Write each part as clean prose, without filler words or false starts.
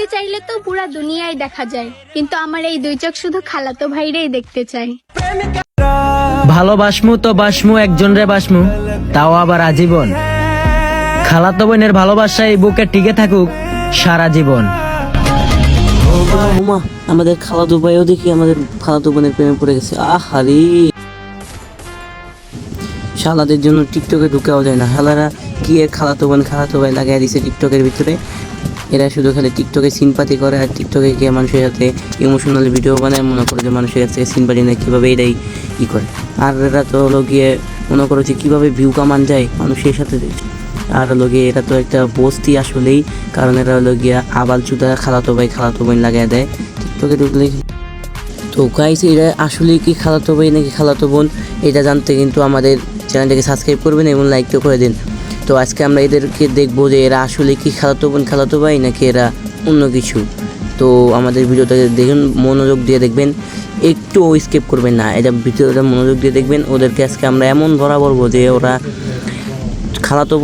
দেখতে চাইলে তো পুরা দুনিয়ায় দেখা যায়, কিন্তু আমার এই দুই চোখ শুধু খালাতো ভাইরেই দেখতে চাই। ভালোবাসমু তো বাসমু একজন রে বাসমু, তাও আবার আজীবন। খালাতো বোনের ভালোবাসা এই বুকে টিকে থাকুক সারা জীবন। উমা, আমাদের খালাতো ভাইও দেখি আমাদের খালাতো বোনের প্রেমে পড়ে গেছে। আহারে, শালাদের জন্য টিকটকে ঢুকাও যায় না। শালারা কি এর খালাতো বোন খালাতো ভাই লাগাই দিছে টিকটকের ভিতরে। এরা শুধু খালি টিকটকে সিনপাতি করে আর টিকটকে গিয়ে মানুষের সাথে ইমোশনাল ভিডিও বানায়, মনে করে যে মানুষের কাছে সিনপাতি নেয় কীভাবে এটাই ই করে। আর এরা তো হলো গিয়ে মনে করো যে কীভাবে ভিউ কামান যায় মানুষের সাথে। আর হলো গিয়ে এরা তো একটা বস্তি আসলেই, কারণ এরা হলো গিয়ে আবাল চুদা খালাতো ভাই খালাতো বোন লাগাই দেয় টিকটকে ঢুকলে। তো গাইস, এরা আসলে কি খালাতো ভাই নাকি খালাতো বোন, এটা জানতে কিন্তু আমাদের চ্যানেলটাকে সাবস্ক্রাইব করবেন এবং লাইকটা করে দিন। তো আজকে আমরা এদেরকে দেখবো যে এরা আসলে কি খালাতো বোন খালাতো ভাই নাকি এরা অন্য কিছু। তো আমাদের ভিডিওটাকে দেখুন, মনোযোগ দিয়ে দেখবেন, একটু স্কিপ করবেন না, এটা ভিডিওটা মনোযোগ দিয়ে দেখবেন। ওদেরকে আজকে আমরা এমন ধরা পড়বো যে ওরা খালাতো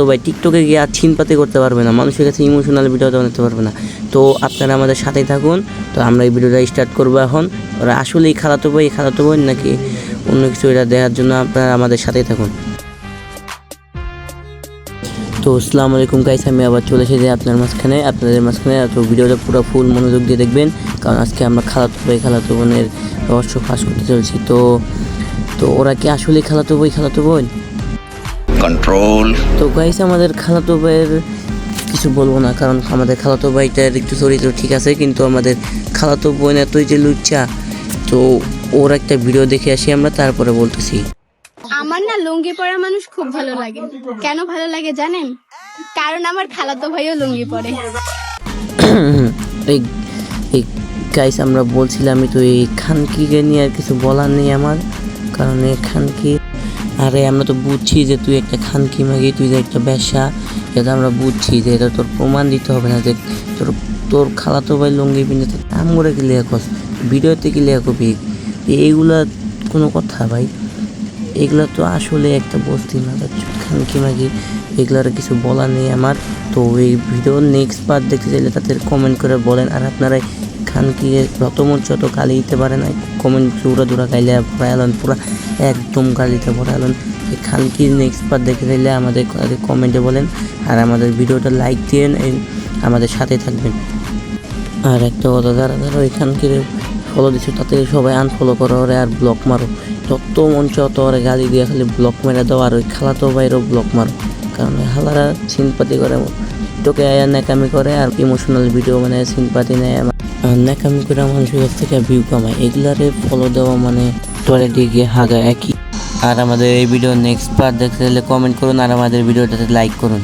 ভাই টিকটকে গিয়ে আর ছিনপাতি করতে পারবে না, মানুষের কাছে ইমোশনাল ভিডিও বানাতে পারবে না। তো আপনারা আমাদের সাথেই থাকুন। তো আমরা এই ভিডিওটা স্টার্ট করবো এখন। ওরা আসলেই খালাতো বোন নাকি অন্য কিছু, এটা দেখার জন্য আপনারা আমাদের সাথেই থাকুন। তো আসসালামু আলাইকুম গাইস, আমি আবার চলে এসেছি আপনাদের মাঝখানে। তো ভিডিওটা পুরো ফুল মনোযোগ দিয়ে দেখবেন, কারণ আজকে আমরা খালাতো বোনের রহস্য ফাঁস করতে চলছি। তো ওরা কি আসলে খালাতো বোন কন্ট্রোল। তো গাইস, আমাদের খালাতো ভাইয়ের কিছু বলবো না, কারণ আমাদের খালাতো ভাইটার একটু চরিত্র ঠিক আছে, কিন্তু আমাদের খালাতো বোন এতই যে লুচ্চা। তো ওর একটা ভিডিও দেখে আসি আমরা, তারপরে বলতেছি। আমার না লুঙ্গি পরা মানুষ খুব ভালো লাগে। কেন ভালো লাগে জানেন? কারণ আমার খালাতো ভাইও লুঙ্গি পরে। এই গাইস, আমরা বলছিলাম তো এই খানকিকে নিয়ে আর কিছু বলার নেই আমার, কারণ এই খানকি, আরে আমরা তো বুঝছি যে তুই একটা খানকি মাগি, তুই যে একটা ব্যবসা, এটা আমরা বুঝছি যে এটা তোর প্রমাণ দিতে হবে না যে তোর খালাতো ভাই লুঙ্গি পিনে তো নাম করে কি লেখা কস, ভিডিওতে কি লেখা কবি, এইগুলা কোনো কথা ভাই? এগুলো তো আসলে একটা বস্তি না খানকি মাগি, এগুলার কিছু বলার নেই আমার। তো এই ভিডিওর নেক্সট পার্ট দেখতে চাইলে তাদের কমেন্ট করে বলেন। আর আপনারা খানকি যত গালি দিতে পারেন, কমেন্ট দূরা গাইলে ভরাইলেন, পুরো একদম গালিতে ভরাইলেন। এই খানকির নেক্সট পার্ট দেখতে চাইলে আমাদের কমেন্টে বলেন, আর আমাদের ভিডিওটা লাইক দিন, আমাদের সাথে থাকবেন। আর একটা কথা, যারা ওই খানকির ফলো দিচ্ছে তাতে সবাই আনফলো করো ওরে আর ব্লক মারো, যত মঞ্চ অত ওরে গালি দিয়ে খালি ব্লক মেরে দাও। আর ওই খালাতো ভাইয়েরও ব্লক মারো, কারণ ওই হালারা সিনপাতি করে, তোকে ন্যাকামি করে আর ইমোশনাল ভিডিও মানে সিনপাতি নেয়, ন্যাকামি করে মানুষের কাছ থেকে ভিউ কামায়। এগুলারে ফলো দেওয়া মানে তোরে দিকে হাগা একই। আর আমাদের এই ভিডিও নেক্সট পার্ট দেখতে হলে কমেন্ট করুন আর আমাদের ভিডিওটাতে লাইক করুন।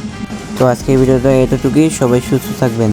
তো আজকে এই ভিডিওটা এতটুকুই, সবাই সুস্থ থাকবেন।